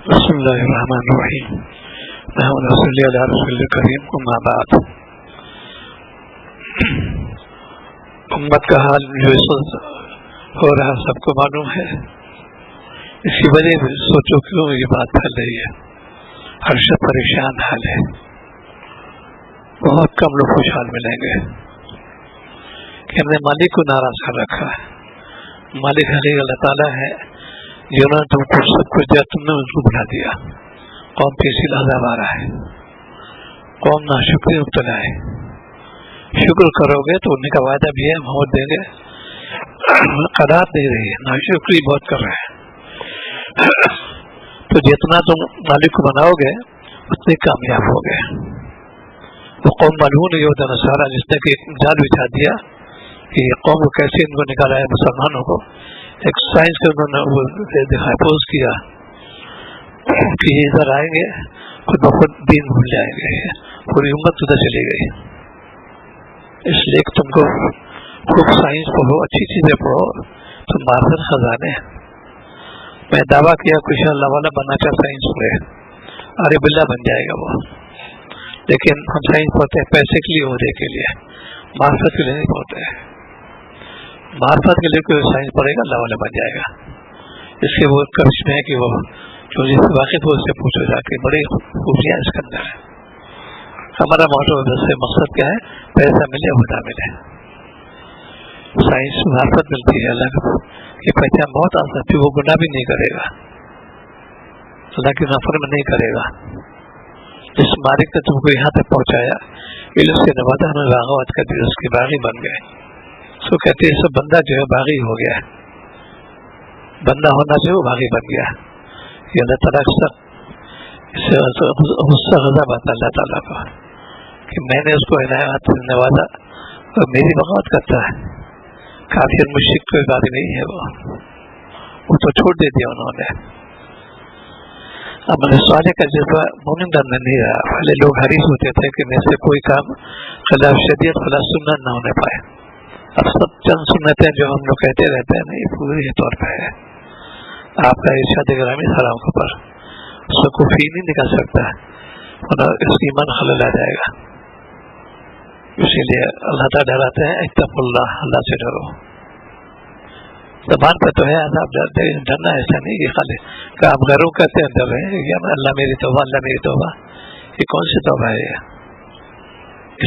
بسم اللہ الرحمن الرحیم محمد صلی اللہ علیہ رسول کریم اما بعد. امت کا حال جو اس وقت ہو رہا سب کو معلوم ہے. اسی وجہ سے سوچو کیوں یہ بات پھیل رہی ہے. ہر شخص پریشان حال ہے. بہت کم لوگ خوشحال ملیں گے کہ ہم نے مالک کو ناراض کر رکھا ہے. مالک حقیقت اللہ تعالیٰ ہے جنہوں نے تم کو سب کچھ دیا, تم نے ان کو بنا دیا. قوم پہ اسی عذاب آ رہا ہے. قوم ناشکری مبتلا ہے. شکر کرو گے تو انہیں کا وعدہ بھی ہے, محبت دیں گے. قرار دے رہی ہے, ناشکری بہت کر رہے ہیں. تو جتنا تم مالک کو بناؤ گے اتنے کامیاب ہو گئے. وہ قوم ملعون یہود نصارہ جس نے کہ جال بچھا دیا کہ یہ قوم کو کیسے ان کو نکالا ہے مسلمانوں کو. ایک سائنس سے انہوں نے وہ پوز کیا کہ یہ ادھر آئیں گے خود بخود دین بھول جائیں گے, پوری امت ادھر چلی گئی. اس لیے تم کو خوب سائنس پڑھو, اچھی چیزیں پڑھو, تم معرفت خزانے. میں دعویٰ کیا کچھ اللہ والا بننا چاہ سائنس پڑھے, ارے بلّہ بن جائے گا وہ. لیکن ہم سائنس پڑھتے ہیں پیسے کے لیے, عہدے کے لیے, معرفت کے لیے نہیں پڑھتے ہیں. معرفت کے لیے کوئی سائنس پڑھے گا اللہ والا بن جائے گا. اس کے وہ کرشمے ہے کہ وہ جو جس سے واقف ہو اس سے پوچھو جا کے, بڑی خوبیاں اس کے اندر ہے. ہمارا موٹو سے مقصد کیا ہے, پیسہ ملے عہدہ ملے. سائنس معرفت ملتی ہے اللہ کی پہچان بہت آسان تھی. وہ گناہ بھی نہیں کرے گا, اللہ کی نافرمانی نہیں کرے گا. جس مالک نے تم کو یہاں تک پہنچایا, علم سے نوازا, ہمیں راغبت کر دی, اس کے باغی بن گئے. سو کہتے ہیں سب بندہ جو ہے باغی ہو گیا, بندہ ہونا جو باغی بن گیا. یہ اللہ تعالیٰ غصہ غضب آتا اللہ تعالیٰ کا کہ میں نے اس کو عنایات سے نوازا اور میری بغاوت کرتا ہے. کافر مشرک کوئی بات نہیں ہے, وہ تو چھوڑ دے دیا انہوں نے. عمل صالح کا جذبہ مومن میں نہیں رہا. پہلے لوگ حریص ہوتے تھے کہ میں سے کوئی کام خلاف شریعت خلاف سنت نہ ہونے پائے. اب سب چند سنتیں جو ہم لوگ کہتے رہتے ہیں نہیں پوری طور پہ ہے. آپ کا ارشاد گرامی حرام کے اوپر اس کو فی نہیں نکال سکتا ہے, اس کی ایمان خلل آ جائے گا. اسی لیے اللہ تعالیٰ ڈراتے ہیں اتقوا اللہ, اللہ سے ڈرو. زبان پہ تو ہے عذاب, ڈرنا ایسا نہیں کہ خالی کہ آپ گھروں کہتے ہیں ڈر رہے ہیں اللہ میری توبہ, اللہ میری توبہ. یہ کون سی توبہ ہے یہ؟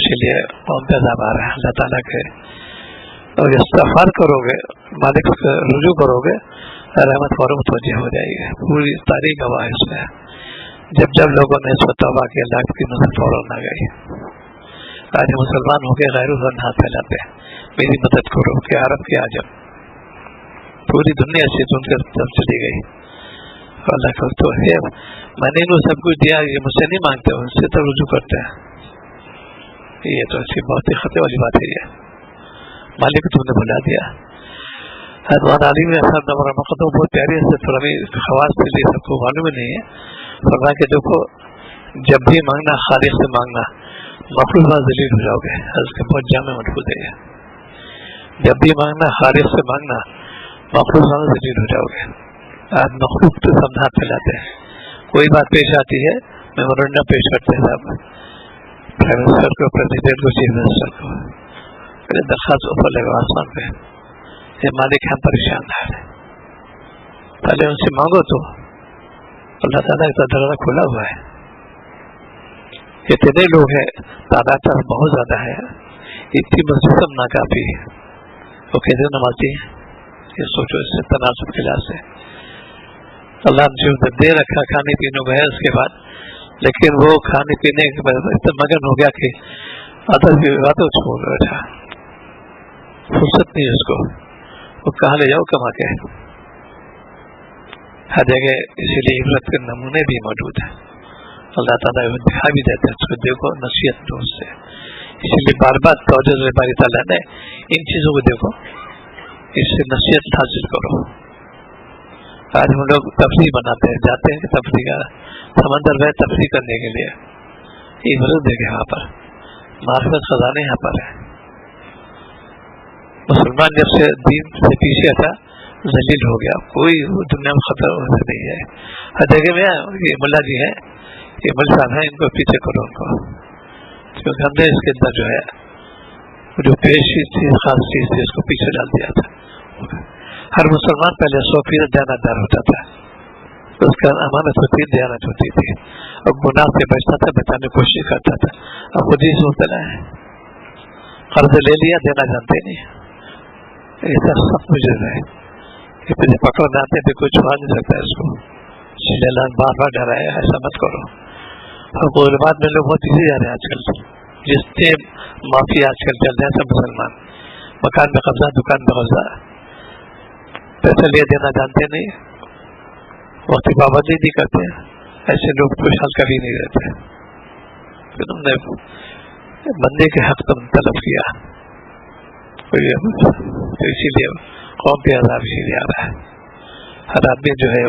اسی لیے قوم پہ عذاب آ رہا ہے اللہ تعالیٰ کے. اور استغفار کرو گے, مالک سے رجوع کرو گے, رحمت فوراً متوجہ ہو جائے گی. پوری تاریخ گواہ ہے اس میں. جب جب لوگوں نے اس پر توبہ کی اللہ کی نظر فوراً آ گئی. آج مسلمان ہو کے غیر الظن ہاتھ پھیلاتے ہیں, میری مدد کرو, کہ عرب کے عجم پوری دنیا سے ان کے طرف چلی گئی. اللہ کا تو ہے, میں نے انہیں سب کچھ دیا, یہ مجھ سے نہیں مانگتے, ان سے تو رجوع کرتے ہیں. یہ تو اچھی بہت ہی خطرے والی بات ہے. یہ مالک تم نے بلا دیا. حضرت علی میں اثر مقدم بہت پیاری سے فرمی خواص کے لیے سب کو معلوم نہیں ہے. فرما کہ دیکھو جب بھی مانگنا خالق سے مانگنا, مخلوق ذلیل ہو جاؤ گے. حضرت کے بہت جامع ملفوظ ہے. جب بھی مانگنا خالق سے مانگنا, مخلوق ذلیل ہو جاؤ گے. آج مخلوق تو سب ہاتھ پھیلاتے ہیں. کوئی بات پیش آتی ہے میمورنڈم پیش کرتے ہیں صاحب, پرائم منسٹر کو, پریزیڈنٹ کو, چیف منسٹر کو, درخواست اوپر لگا آسمان پہ. یہ مالک ہم پریشان ہے. پہلے ان سے مانگو تو اللہ تعالیٰ کا دروازہ کھلا ہوا ہے. اتنے لوگ ہیں, تعداد بہت زیادہ ہے, اتنی مسجد سب ناکافی ہے. وہ کیسے نمازی ہیں یہ سوچو, اس سے تناسب کے لحاظ سے اللہ نے جو دے رکھا کھانے پینے کو ہے اس کے بعد, لیکن وہ کھانے پینے کے بعد اتنا مگن ہو گیا کہ عادت کی باتوں چھوڑ بیٹھا, فرصت نہیں اس کو. وہ کہاں لے جاؤ کما کے, ہر جگہ. اسی لیے عبرت کے نمونے بھی موجود ہیں. اللہ تعالیٰ دکھا بھی دیتے ہیں, اس کو دیکھو, نصیحت دو اس سے. اسی لیے بار بار توجہ باری تعالیٰ نے ان چیزوں کو دیکھو, اس سے نصیحت حاصل کرو. آج ہم لوگ تفریح بناتے ہیں, جاتے ہیں کہ تفریح کا سمندر میں تفریح کرنے کے لیے. عبرت دیکھے وہاں پر, معرفت خزانے یہاں پر ہے. مسلمان جب سے دین سے پیچھے ہٹا ذلیل ہو گیا, کوئی دنیا میں خطر نہیں ہے. ہر جگہ میں یہ ملا جی ہیں، یہ مل صاحب ہیں، ان کو پیچھے کرو ان کو، کیونکہ ہم نے اس کے اندر جو ہے جو پیش چیز خاص چیز تھی اس کو پیچھے ڈال دیا تھا. ہر مسلمان پہلے 100% دیانتدار ہوتا تھا، اس کا امانت ہوتی، دیانت ہوتی تھی، اور گناہ سے بچتا تھا، بچانے کی کوشش کرتا تھا. اب خود ہی مبتلا ہے، قرض لے لیا، دینا جانتے نہیں، ایسا سخت مجرم ہے، پھر پکڑ نہ آتے پھر کوئی چھوڑا نہیں سکتا اس کو. اللہ بار بار ڈرایا ایسا مت کرو. اور کوئی بات میں لوگ بہت ایزی جا رہے ہیں آج کل، جس سے معافی آج کل چل رہے ہیں سب مسلمان، مکان میں قبضہ، دکان میں قبضہ، پیسے لے دینا جانتے نہیں، وقت کی پابندی نہیں کرتے. ایسے لوگ خوشحال کبھی نہیں رہتے. پھر تم نے بندے کے حق تم طلب کیا، تو اسی لیے قوم پہ عذاب اسی لیے آ رہا ہے. ہر آدمی جو ہے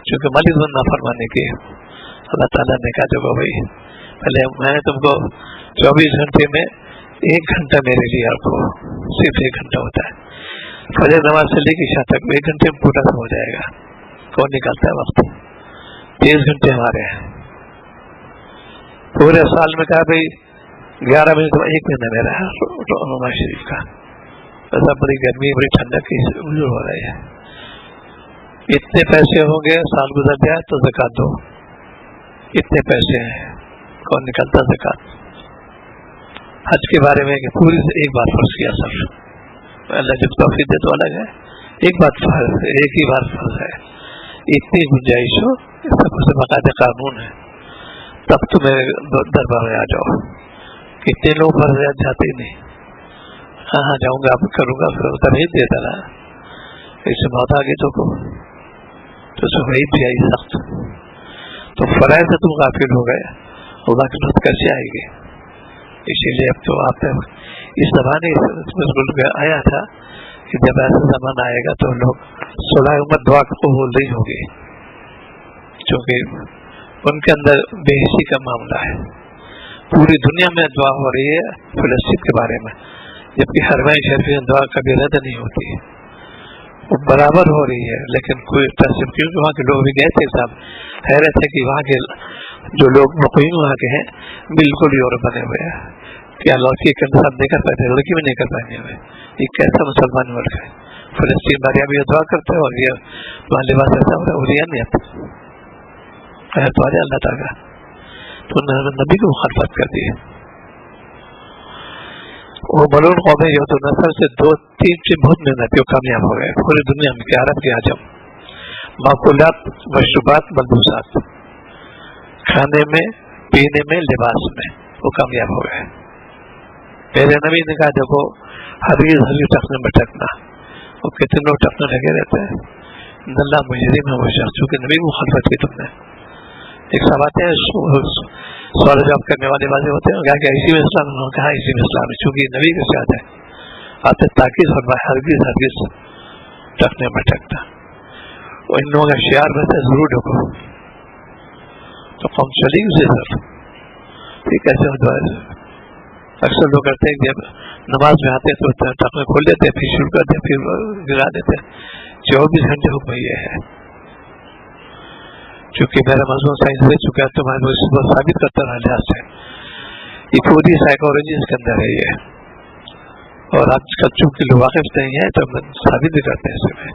چونکہ مالک نہ فرمانے کی، اللہ تعالیٰ نے کہا دیکھو بھائی پہلے میں نے تم کو 24 گھنٹے میں 1 گھنٹہ میرے لیے رکھو، صرف 1 گھنٹہ ہوتا ہے، فجر نماز سے لے کے عشاء تک 1 گھنٹے میں پورا ہو جائے گا. کون نکالتا ہے وقت؟ 23 گھنٹے ہمارے ہیں. پورے سال میں کہا بھائی 11 بجے تو 1 مہینہ میرا ہے نواز شریف کا. ایسا بڑی گرمی بڑی ٹھنڈک کی ہو رہی ہے. اتنے پیسے ہوں گے، سال گزر جائے تو زکات دو، اتنے پیسے ہیں، کون نکلتا زکات؟ حج کے بارے میں کہ پوری سے ایک بار فرض کیا سر، اللہ جب توفیق دے تو الگ ہے، ایک بات فرض ہے، ایک ہی بار فرض ہے. اتنی گنجائش ہو، سب سے باقاعدہ قانون ہے، تب تو میرے دربار میں آ جاؤ. کتنے لوگ فرض جاتے ہی نہیں، ہاں جاؤں گا، اب کروں گا، پھر اتر ہی دیتا نا، اس سے موت آ گئی تو سفید بھی آئی سخت. تو فرائض سے تم غافل ہو گئے، اللہ کی مدد کیسے آئے گی؟ اسی لیے اب تو آپ اس زمانے ملک میں آیا تھا کہ جب ایسا زمانہ آئے گا تو لوگ صلاح امت دعا کو قبول نہیں ہوگی، کیونکہ ان کے اندر بے حسی کا معاملہ ہے. پوری دنیا میں دعا ہو رہی ہے فلسطین کے بارے میں، جبکہ حرمین شریف میں دعا کبھی رد نہیں ہوتی، وہ برابر ہو رہی ہے. لیکن کوئی تصف، کیونکہ وہاں کے لوگ بھی گئے تھے صاحب، حیرت ہے کہ وہاں کے جو لوگ مقیم وہاں کے ہیں بالکل یورپ بنے ہوئے ہیں، کیا لڑکی کے ساتھ نہیں کر پاتے، لڑکی بھی نہیں کر پائیں گے. یہ کیسا مسلمان ملک ہے؟ فلسطین بارے اب یہ دعا کرتے ہیں اور یہ وہاں لباس ایسا ہو رہا ہے، اور یہ نہیں آتا تو آ جائے اللہ تعالیٰ. تو نبی کو مخالفت کر دی ہے. وہ ملون قوم ہے تو نسل سے 2-3 سے بہت محنتی کامیاب ہو گئے پوری دنیا میں، کہ عرب کے عجم، معقولات، مشروبات، ملبوسات، کھانے میں، پینے میں، لباس میں وہ کامیاب ہو گئے. میرے نبی نے کہا دیکھو ہرگز ٹکنے میں ٹکنا، وہ کتنے لوگ ٹکنے لگے رہتے ہیں. اللہ مجرم ہے وہ شخص، چونکہ نبی مخالفت کی تم نے. ایک سب آتے ہیں سوال جواب کرنے والے بازی ہوتے ہیں، کہا کہ اسی میں اسلام، کہا اسی میں اسلام ہے، چونکہ نبی کے ساتھ ہے. آتے تاکہ ہرگز ٹکنے میں ٹکنا. اور ان لوگوں کا شعار میں سے ضرور ڈھکو، تو قوم چلی اسے سر. ٹھیک کیسے ہوتا ہے؟ اکثر لوگ کرتے ہیں جب نماز میں آتے تو ٹکنے کھول دیتے، پھر شروع کرتے، پھر گرا دیتے. 24 گھنٹے حکم یہ ہے، چونکہ میرا مضمون سائنس دے چکا ہے تو میں اس کو ثابت کرتا رہا لحاظ سے. یہ پوری سائیکالوجی اس کے اندر ہے یہ، اور آج کل چونکہ لوگ واقف نہیں ہے تو ہم ثابت بھی کرتے ہیں اس میں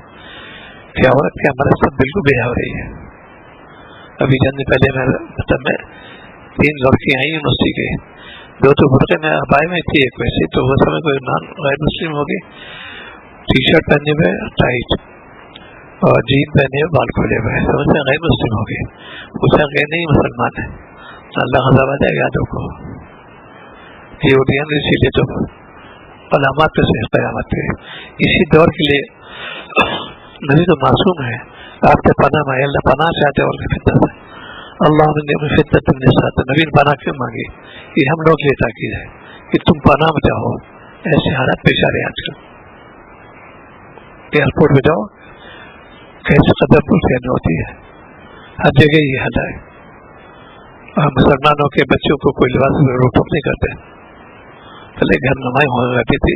کہ عورت کی ہمارے سب بالکل بے ہو رہی ہے. ابھی چند دن پہلے میں 3 لڑکیاں آئی یونیورسٹی کے، 2 تو برقعے میں ابائی میں تھی، ایک ویسے. تو وہ سمے کوئی غیر مسلم ہوگی، ٹی شرٹ پہنے ہوئے ٹائٹ اور جین پہنے ہوئے بال کھولے ہوئے، سمجھ میں غیر مسلم ہوگی. اسے کہ نہیں مسلمان ہے، اللہ خدا آ جائے گا یادوں کو. یہ اڈین اسی لیے تو علامات سے قیامت ہے. اسی دور کے لیے نبی تو معصوم ہے، آپ سے پناہ مانگے، اللہ پناہ چاہتے اور فتنہ سے. اللہ نے فتنۃ النساء، نبی نے پناہ کیوں مانگی؟ یہ ہم لوگ یہ تاکید ہے کہ تم پناہ میں جاؤ. ایسے حالات پیش آ رہے ہیں آج کل. ایئرپورٹ میں جاؤ کیسے قدر پھیلنی ہوتی ہے، ہر جگہ یہ حال ہے. مسلمانوں کے بچوں کو کوئی لباس روک ٹوک نہیں کرتے. پہلے گھر نمائی ہونے لگتی تھی،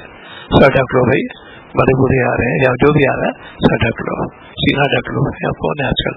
سر ڈھک لو بھائی، بڑے بوڑھے آ رہے ہیں یا جو بھی آ رہا ہے سر ڈھک لو، سینہ ڈھک لو. یا کون ہے آج کل؟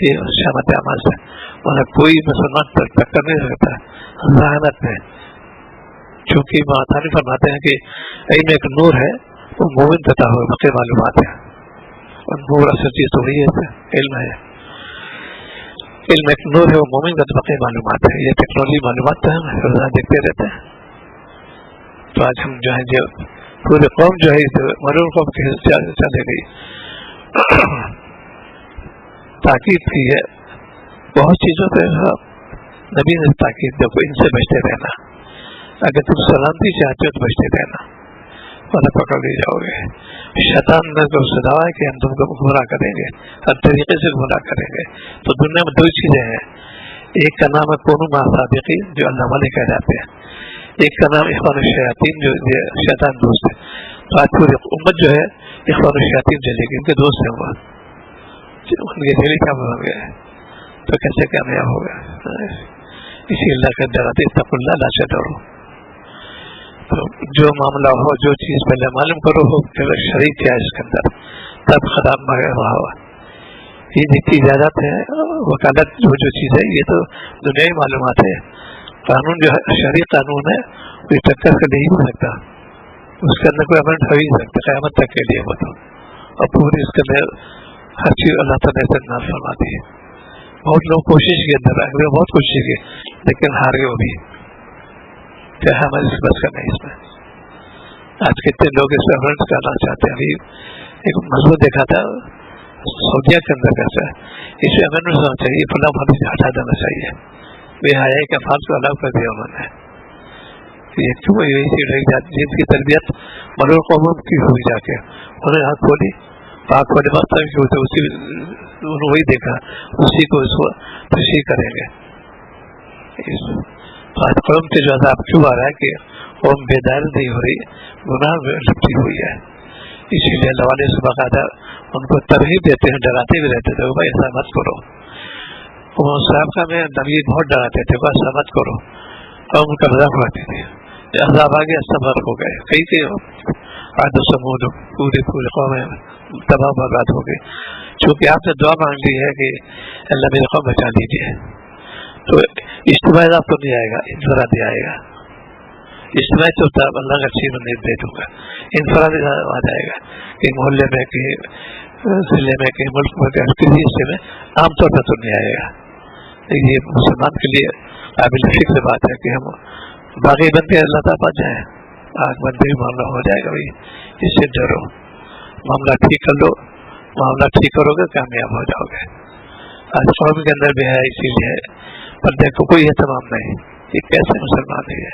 یہ شامت اعمال سے انہیں کوئی مسلمان ٹکر نہیں سکتا ذہانت میں، چونکہ معطانی فرماتے ہیں کہ علم ایک نور ہے، وہ مومن پتا ہو بقی معلومات ہے، اور نور اصل چیز تو وہی ہے، علم ہے، علم ایک نور ہے، وہ مومن کا بقی معلومات ہے۔ یہ ٹیکنالوجی معلومات تو ہم روزانہ دیکھتے رہتے ہیں۔ تو آج ہم جو ہے جو پورے قوم جو ہے مرون قوم کی چلے گئی، تاکید کی ہے بہت چیزوں پہ، نبی نے تاکید دیکھو ان سے بچتے رہنا، اگر تم سلامتی چاہتے ہو تو بچتے رہنا ورنہ پکڑ لے جاؤ گے۔ شیطان نے تو سداوا ہے کہ ہم تم کو گمراہ کریں گے، ہر طریقے سے گمراہ کریں گے۔ تو دنیا میں دو چیزیں ہیں، ایک کا نام ہے کونوا مع الصادقین جو اللہ والے کہہ جاتے ہیں، ایک کا نام اخوان الشیاطین جو شیطان دوست ہے۔ تو آج پوری امت جو ہے اخوان الشیاطین چلے گی، ان کے دوست ہیں، وہ ان کے دلی کام ہو گئے، تو کیسے کامیاب ہو گئے؟ اسی اللہ کا ڈراتے اتقوا اللہ لا تضروا۔ تو جو معاملہ ہو، جو چیز پہلے معلوم کرو ہو کہ شریک کیا ہے اس کے اندر، تب خراب ہوا ہوا۔ یہ جتنی اجازت ہے وکالت جو چیز ہے یہ تو دنیائی معلومات ہے، قانون جو ہے شرعی قانون ہے کوئی ٹکر سے نہیں ہو سکتا، اس کے اندر کوئی عمل ہو ہی نہیں سکتا قیامت تک کے لیے، وہ تو اور پوری اس کے اندر ہر چیز اللہ تعالیٰ سے ناز فرماتی ہے۔ بہت لوگ کوشش کے اندر آگے بہت کوشش کی لیکن ہار گئے، وہ بھی کیا ہمارے اس بس کا نہیں۔ اس میں آج کتنے لوگ اس پہ ریفرنس کرنا چاہتے ہیں۔ ابھی ایک مضمون دیکھا تھا سعودیہ کے اندر کیسا ہے، اس میں امنڈمنٹ ہونا چاہیے، فلاں فلاں ہٹا دینا چاہیے، بے حیائی کے افعال کو الگ کر دیا انہوں نے۔ یہ کیوں جن کی تربیت مرور قوموں کی ہوئی، جا کے انہوں نے آنکھ کھولی، آنکھ کھولے بات اسی وہی دیکھا، اسی کو اس کو تشریح کریں گے۔ آج قوم کے جو عذاب کیوں آ رہا ہے کہ قوم بیدار نہیں ہو رہی، گناہ میں لپٹی ہوئی ہے، اسی لیے اللہ والے سے باقاعدہ ان کو ترغیب دیتے ہیں، ڈراتے بھی رہتے تھے بھائی ایسا مت کرو۔ صاحب کا میں نبی بہت ڈراتے تھے بس ایسا مت کرو، اور ان کا مذاق اڑاتے تھے، عذاب آ گیا سب غرق ہو گئے، کئی عاد و ثمود پوری قوم تباہ برباد ہو گئی، چونکہ آپ نے دعا مانگ لی ہے کہ اللہ میری قوم بچا لیجیے۔ تو اجتماعی عذاب تو نہیں آئے گا، انفرادی آئے گا۔ اجتماعی تو اللہ کا چیز نہیں دے دوں گا، انفرادی آ جائے گا کہ محلے میں کہ ضلع میں کہ ملک میں کہ کسی حصے میں، عام طور پر تو نہیں آئے گا۔ یہ مسلمان کے لیے قابل فکر بات ہے کہ ہم باقی بندے اللہ تعالیٰ پاس جائیں، آگ بندے بھی معاملہ ہو جائے گا، بھائی اس سے ڈرو، معاملہ ٹھیک کر لو، معاملہ ٹھیک کرو گے کامیاب ہو جاؤ گے۔ آج قوم کے اندر بھی ہے، اسی لیے پردے کو کوئی اہتمام نہیں، یہ کیسے مسلمان ہے؟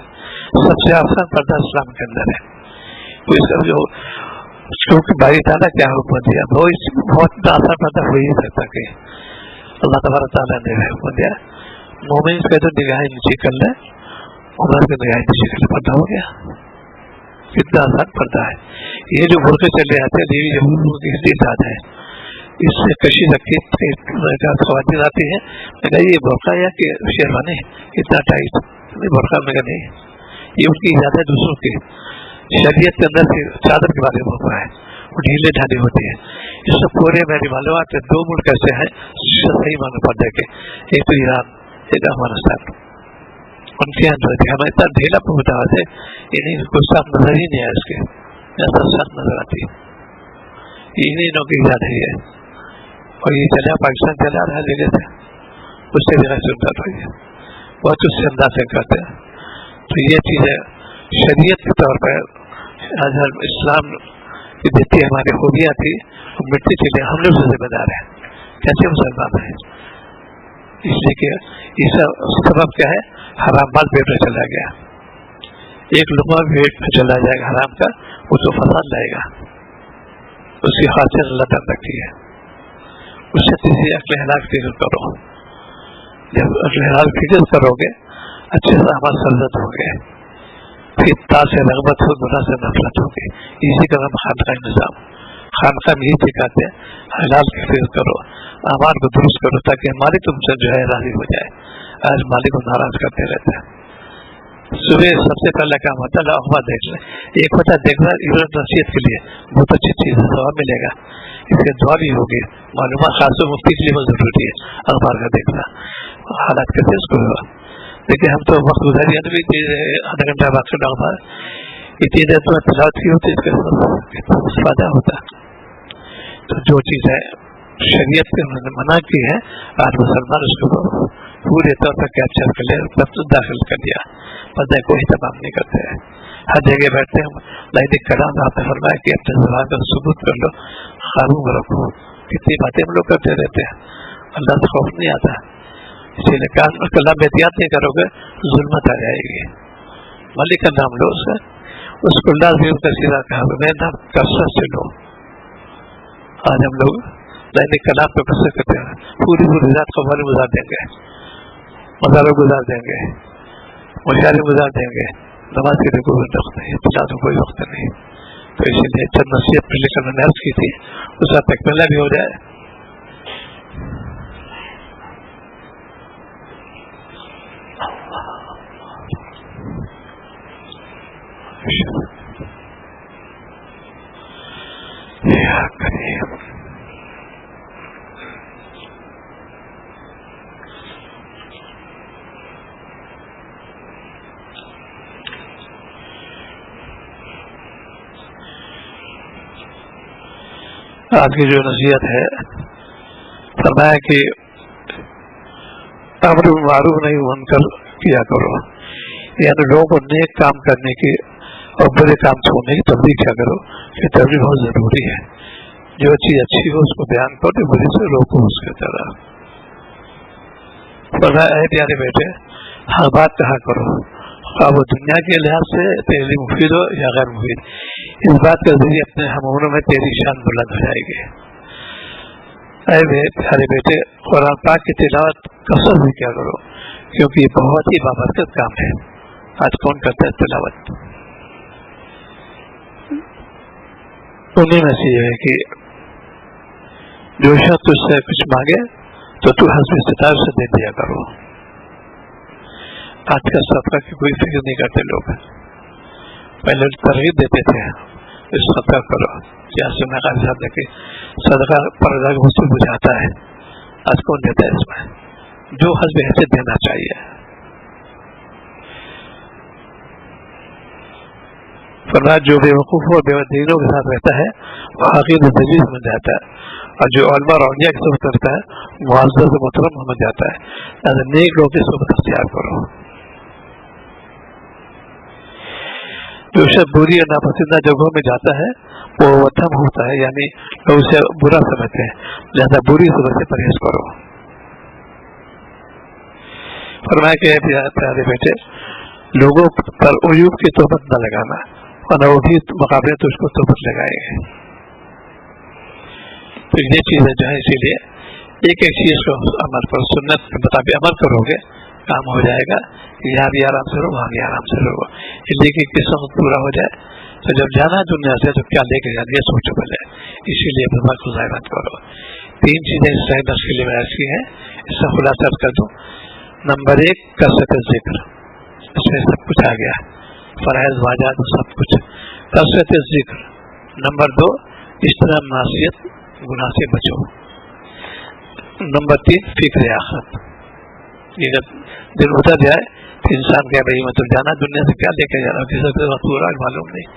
سب سے آسان پردہ اسلام کے اندر ہے، کوئی سب جو کیونکہ بھائی تعالیٰ کیا حکم دیا، بہت آسان پردہ ہو ہی نہیں سکتا کہ اللہ تبارک تعالیٰ نے حکم دیا مومن کا تو نگاہیں نیچے کر لے، عمر کی نگاہیں نیچے کر لے، پردہ ہو گیا۔ کتنا آسان پردہ ہے۔ یہ جو برقع چلے آتے ہیں دیوی جمہور کی حدیث آتا ہے، اس سے کشی رکھتی خواتین آتی ہیں، میں کہا یہ برقع یا کہ شیروانی اتنا ٹائٹ، برقع میں کہا نہیں، یہ ان کی اجازت ہے دوسروں کی، شریعت کے اندر چادر کے بارے میں برقع ہے، وہ ڈھیلے ڈھالی ہوتی ہے۔ اس سے پورے میری معلومات دو ملک ایسے ہیں صحیح مانو پردے کے، ایک تو ایران، ایک افغانستان، ان کے اندر ہمیں اتنا ڈھیلا پہنچا ہے یعنی کوئی صاف نظر ہی نہیں ہے، اس کے ایسا صاف نظر آتی ہے، یہ انہیں انہوں کی ایجاد ہے، اور یہ چلا پاکستان چلا رہا ہے جگہ سے، اس سے جگہ سنتا رہی ہے، بہت اس سے انداز سے کرتے ہیں۔ تو یہ چیزیں شریعت کے طور پر آج اسلام کی جتنی ہماری خوبیاں تھی وہ مٹی چلے، ہم لوگ سے ذمہ دار ہیں، کیسے مسلمان ہیں؟ اس لیے کہ اس سبب کیا ہے، حرام مال پیٹ میں چلا گیا، ایک لقمہ پیٹ میں چلا جائے گا حرام کا، وہ تو فساد لائے گا، اس کی خاصیت اللہ تعالیٰ رکھی ہے۔ اس سے کسی عقل حلال فکر کرو، جب عقل حلال فکر کرو گے اچھے سے عمل سرزد ہو گئے، پھر تا سے رغبت ہو، گناہ سے نفرت ہوگی۔ اسی کا نام خانقاہ نظام، خانقاہ میں یہ سکھاتے ہیں حلال کی فکر کرو، اعمال کو درست کرو تاکہ مالک تم سے جو ہے راضی ہو جائے۔ آج مالک کو ناراض کرتے رہتے ہیں، صبح سب سے پہلا کام ہوتا ہے اخبار دیکھ لیں. ایک ہوتا ہے دیکھنا عبرت نصیحت کے لیے، بہت اچھی چیز ہے، ثواب ملے گا، اس سے دعا بھی ہوگی. معلومات خاص و مفتی کے لیے بہت ضروری ہے اخبار کا دیکھنا، حالات کیسے اس کو ہوا. دیکھیے ہم تو وقت گزاری آدھا گھنٹہ بعد سے اخبار اتنی دیر تو تلاوت کی ہوتی ہے، اس کا فائدہ ہوتا ہے. تو جو چیزیں شریعت کے انہوں نے منع کی ہے، آج مسلمان اس کو پورے طور پر کیپچر کر لیا، داخل کر دیا، پردے کو اہتمام نہیں کرتے ہیں. ہر جگہ بیٹھتے ہیں. لائن کلام آپ نے فرمایا کہ اپنے زبان کا ثبوت کر لو، قابو رکھو. کتنی باتیں ہم لوگ کرتے رہتے ہیں، اللہ سے خوف نہیں آتا. اسی لیے کام کلام میں احتیاط نہیں کرو گے ظلمت آ جائے گی. ملک کا نام لو، اس کو لازم کا سیدھا کہا میں نام کثرت سے لو. آج ہم لوگ لائن کلام پہ کثرت کرتے ہیں، پوری رات قبال گزار دیں گے، مزاروں گزار دیں گے، مشاعرے گزار دیں گے، نماز کے لیے کوئی وقت نہیں، تلاوت میں کوئی وقت نہیں. تو اسی لیے چند نصیحت پہ لے کر میں نے عرض کی تھی، اس کا تکملہ بھی ہو جائے. آج کی جو نصیحت ہے، فرمایا کہ امر معروف نہیں منکر کیا کرو، یعنی لوگوں کو نیک کام کرنے کی اور برے کام چھوڑنے کی تبلیغ کیا کرو. یہ تبلیغ بہت ضروری ہے. جو چیز اچھی ہو اس کو بیان کرو، برے سے روکو اس کے طرح. فرمایا اے پیارے بیٹے، ہر بات کہا کرو، وہ دنیا کے لحاظ سے تیرے لیے مفید ہو یا غیر مفید. اس بات کے ذریعے اپنے ہم عمروں میں تیری شان بلند ہو جائے گی. اے پیارے بیٹے، قرآن پاک کی تلاوت کثرت بھی کیا کرو، کیونکہ یہ بہت ہی بابرکت کام ہے. آج کون کرتا ہے تلاوت؟ انہیں میں سے یہ ہے کہ جو شخص تجھ سے کچھ مانگے تو تو حسب استطاعت سے دے دیا کرو. آج کا صدقہ کی کوئی فکر نہیں کرتے لوگ. پہلے ترغیب دیتے تھے اس صدقہ کرو، کیا سنا قاضی صاحب نے کہ صدقہ پردہ کو مجھ سے بجھاتا ہے. آج کون دیتا ہے؟ اس میں جو حسب حیثیت دینا چاہیے. فرمایا جو بے وقوف اور بے دینوں کے ساتھ رہتا ہے وہ حقیر دلیل بن جاتا ہے، اور جو علماء اور اولیاء کی صحبت کرتا ہے معزز و محترم بن جاتا ہے. لہٰذا نیک لوگوں کی صحبت اختیار کرو. جو شخص بری اور ناپسندہ جگہوں میں جاتا ہے وہ وتھم ہوتا ہے، یعنی لوگ اسے برا سمجھتے ہیں، لہذا بری صحبت سے پرہیز کرو. فرمایا کہ پیارے بیٹے، لوگوں پر عیوب کی تہمت نہ لگانا، اور نہ وہ بھی مقابلے تو اس کو تہمت لگائیں گے. تو یہ چیزیں جو ہے، اسی لیے ایک ایک چیز کو عمل پر سنت کے مطابق عمل کرو گے کام ہو جائے گا. یہاں بھی آرام سے رہو، وہاں بھی آرام سے رہو. اس لیے کہ کس وقت پورا ہو جائے تو جب جانا دنیا سے تو کیا لے کے جانا یہ سوچو پہلے. اسی لیے اپنے وقت کو ضائع مت کرو. 3 چیزیں اس صحیح نفس کے لیے میں ایسی ہیں، اس کا خلاصہ کر دوں. نمبر 1 کثرت ذکر، اس میں سب کچھ آ گیا، فرائض واجبات سب کچھ. کثرت ذکر. نمبر 2 اجتناب معصیت، گناہ سے بچو. نمبر 3 فکر آخرت. یہ جب دل اتر جائے تو انسان کہہ بھائی مطلب جانا دنیا سے کیا لے کے جانا، کسی سے وقت پورا معلوم نہیں.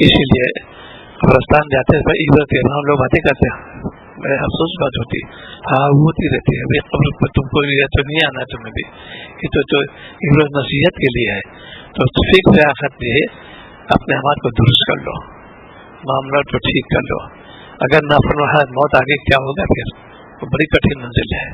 اسی لیے قبرستان جاتے ہیں عبرت کے ہم لوگ باتیں کرتے ہیں، بڑے افسوس بات ہوتی ہے. ہاں ہوتی رہتی ہے بھائی، قبر پر تم کو تو نہیں آنا، تمہیں بھی یہ تو عبرت نصیحت کے لیے ہے. تو فکر آخرت یہ اپنے ہمارے کو درست کر لو، معاملات کو ٹھیک کر لو. اگر نافرمانی موت آگے کیا ہوگا پھر وہ بڑی کٹھن منزل ہے.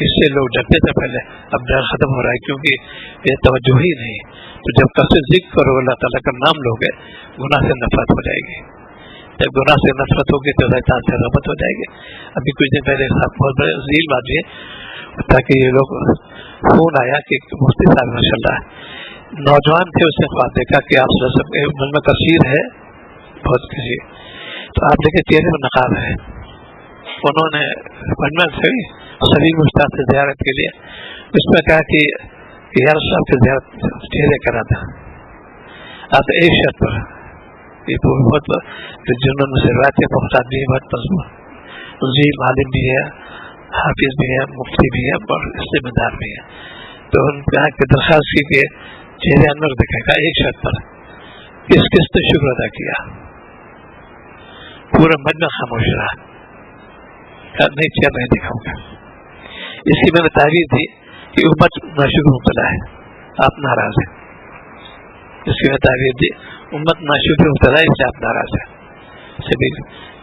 اس سے لوگ ڈرتے تھے پہلے، اب ڈر ختم ہو رہا ہے کیونکہ یہ توجہ ہی نہیں. تو جب کثرت ذکر کرو، اللہ تعالیٰ کا نام لوگے، گناہ سے نفرت ہو جائے گی. جب گناہ سے نفرت ہوگی تو اللہ تعالیٰ سے رحمت ہو جائے گی. ابھی کچھ دن پہلے بہت بڑے ذیل بات ہے، تاکہ یہ لوگ فون آیا کہ مفتی صاحب ماشاء اللہ نوجوان تھے، اس نے خواب دیکھا کہ آپ من میں کثیر ہے بہت کسی، تو آپ دیکھے چہرے میں نقاب ہے. انہوں نے من میں سے سبھی مشتاق سے زیارت کے لیے اس میں کہا کہ کہ یا رسول اللہ کے زیارت چہرے کرا تھا. اب ایک شرط پر یہ بہت جنہوں نے روایت کے محتاط بھی ہے، بہت مضبوط جی عالم بھی ہے، حافظ بھی ہے، مفتی بھی ہے اور ذمہ دار بھی ہے. تو ان کہا کہ درخواست کی کہ چہرے انور دکھائے گا ایک شرط پر. کس کس نے شکر ادا کیا؟ پورا مجمع خاموش رہا. نہیں چہرہ نہیں دکھاؤں گا. اس کی میں نے تعریف دی کہ امت ناشکر مبتلا ہے، آپ ناراض ہیں. اس کی میں تعریف دی امت ناشکر مبتلا ہے، اس سے آپ ناراض ہیں. سبھی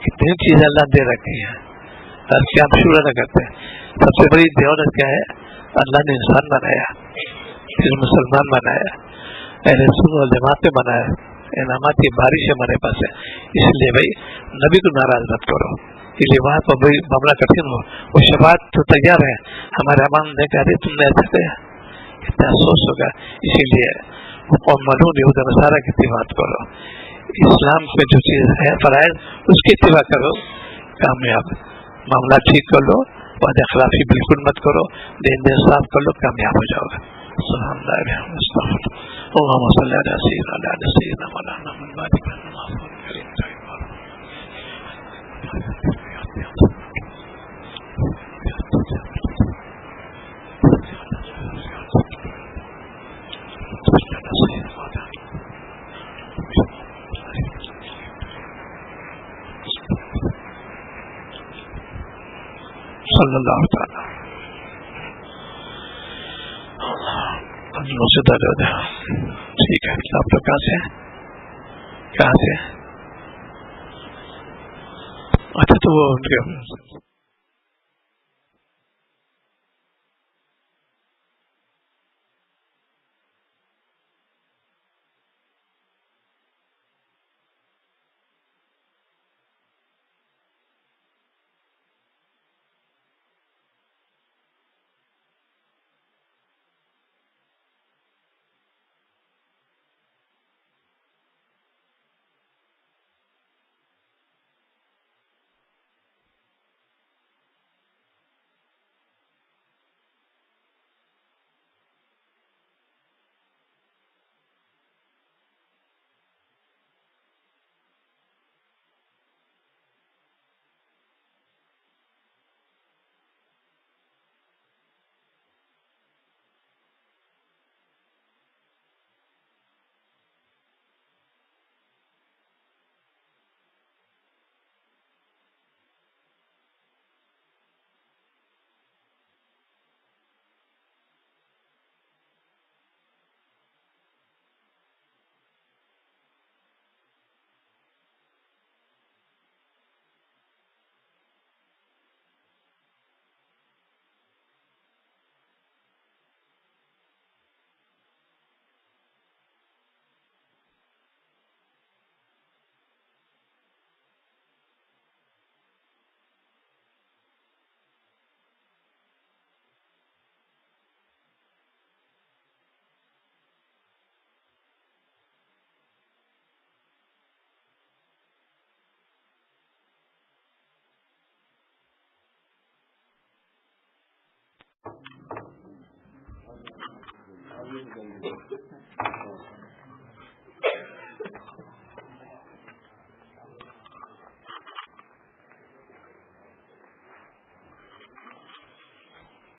کتنی چیزیں اللہ دے رکھی ہیں اور کیا آپ شکر ادا کرتے ہیں. سب سے بڑی دولت کیا ہے؟ اللہ نے انسان بنایا، پھر مسلمان بنایا، اہل سنت والجماعت پہ بنایا، انعامات کی بارش ہمارے پاس ہے. اس لیے بھائی نبی کو ناراض مت کرو، اس لیے وہاں پر بھائی معاملہ کٹھن ہو. وہ شفاعت تو تیار ہے، ہمارے امام نے کہا رہے تم نے ایسا کیا، کتنا افسوس ہوگا. اسی لیے قوم معلوم یہود نصارہ کی اتباع کرو. اسلام میں جو چیز ہے فرائض اس کی اتباع کرو، کامیاب. معاملہ ٹھیک کر لو، وعدہ خلافی بالکل مت کرو، دین دین صاف کر لو، کامیاب ہو جاؤ گے. سبحان اللہ استغفر اللهم صل على سيدنا مولانا محمد صلی اللہ تعالی سے درد. ٹھیک ہے آپ لوگ کہاں سے ہیں؟ کہاں سے؟ اچھا تو وہ ان کے